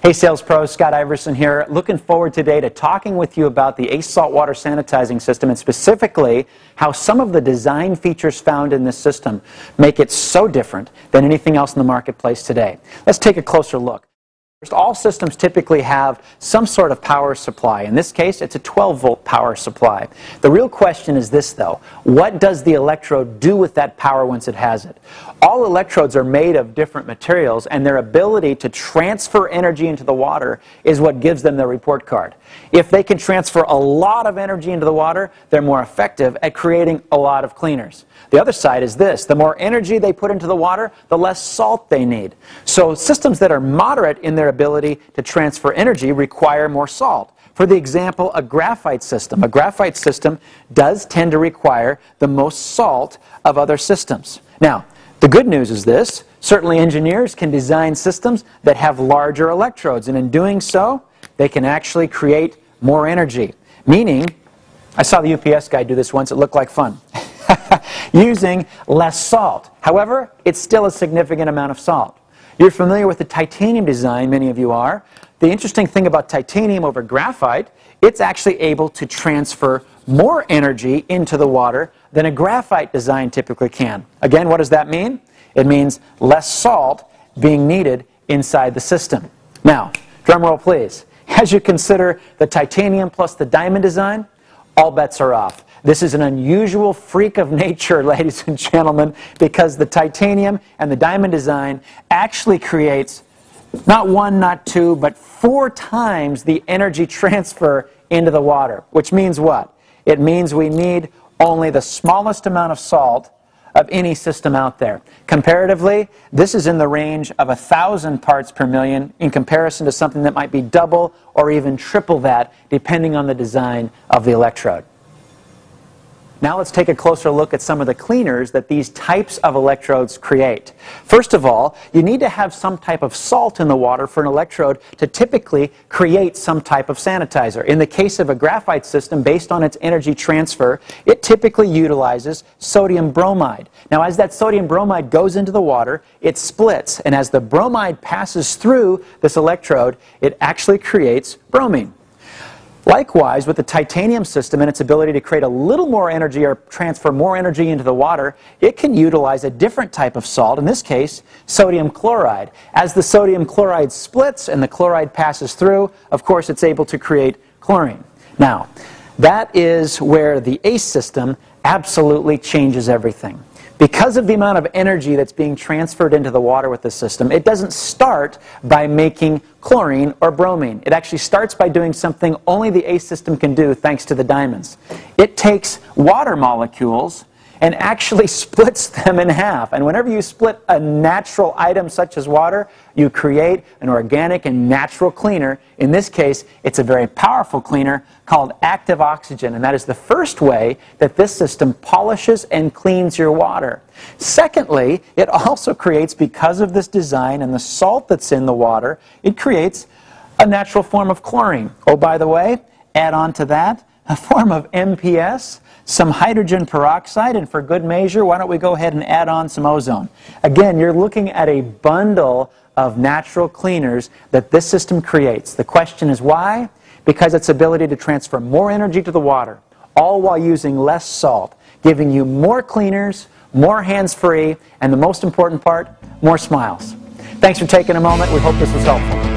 Hey Sales Pros, Scott Iverson here. Looking forward today to talking with you about the ACE saltwater sanitizing system and specifically how some of the design features found in this system make it so different than anything else in the marketplace today. Let's take a closer look. First, all systems typically have some sort of power supply. In this case, it's a 12-volt power supply. The real question is this, though. What does the electrode do with that power once it has it? All electrodes are made of different materials, and their ability to transfer energy into the water is what gives them their report card. If they can transfer a lot of energy into the water, they're more effective at creating a lot of cleaners. The other side is this. The more energy they put into the water, the less salt they need. So systems that are moderate in their ability to transfer energy require more salt. For the example, a graphite system. A graphite system does tend to require the most salt of other systems. Now, the good news is this. Certainly engineers can design systems that have larger electrodes, and in doing so, they can actually create more energy. Meaning, I saw the UPS guy do this once. It looked like fun. Using less salt. However, it's still a significant amount of salt. You're familiar with the titanium design, many of you are. The interesting thing about titanium over graphite, it's actually able to transfer more energy into the water than a graphite design typically can. Again, what does that mean? It means less salt being needed inside the system. Now, drum roll please. As you consider the titanium plus the diamond design, all bets are off. This is an unusual freak of nature, ladies and gentlemen, because the titanium and the diamond design actually creates not one, not two, but 4 times the energy transfer into the water. Which means what? It means we need only the smallest amount of salt of any system out there. Comparatively, this is in the range of 1,000 parts per million in comparison to something that might be double or even triple that, depending on the design of the electrode. Now let's take a closer look at some of the cleaners that these types of electrodes create. First of all, you need to have some type of salt in the water for an electrode to typically create some type of sanitizer. In the case of a graphite system, based on its energy transfer, it typically utilizes sodium bromide. Now as that sodium bromide goes into the water, it splits, and as the bromide passes through this electrode, it actually creates bromine. Likewise, with the titanium system and its ability to create a little more energy or transfer more energy into the water, it can utilize a different type of salt, in this case, sodium chloride. As the sodium chloride splits and the chloride passes through, of course, it's able to create chlorine. Now, that is where the ACE system absolutely changes everything. Because of the amount of energy that's being transferred into the water with the system, it doesn't start by making chlorine or bromine. It actually starts by doing something only the ACE system can do thanks to the diamonds. It takes water molecules and actually splits them in half. And whenever you split a natural item such as water, you create an organic and natural cleaner. In this case, it's a very powerful cleaner called active oxygen. And that is the first way that this system polishes and cleans your water. Secondly, it also creates, because of this design and the salt that's in the water, it creates a natural form of chlorine. Oh, by the way, add on to that a form of MPS, some hydrogen peroxide, and for good measure, why don't we go ahead and add on some ozone. Again, you're looking at a bundle of natural cleaners that this system creates. The question is why? Because its ability to transfer more energy to the water, all while using less salt, giving you more cleaners, more hands-free, and the most important part, more smiles. Thanks for taking a moment. We hope this was helpful.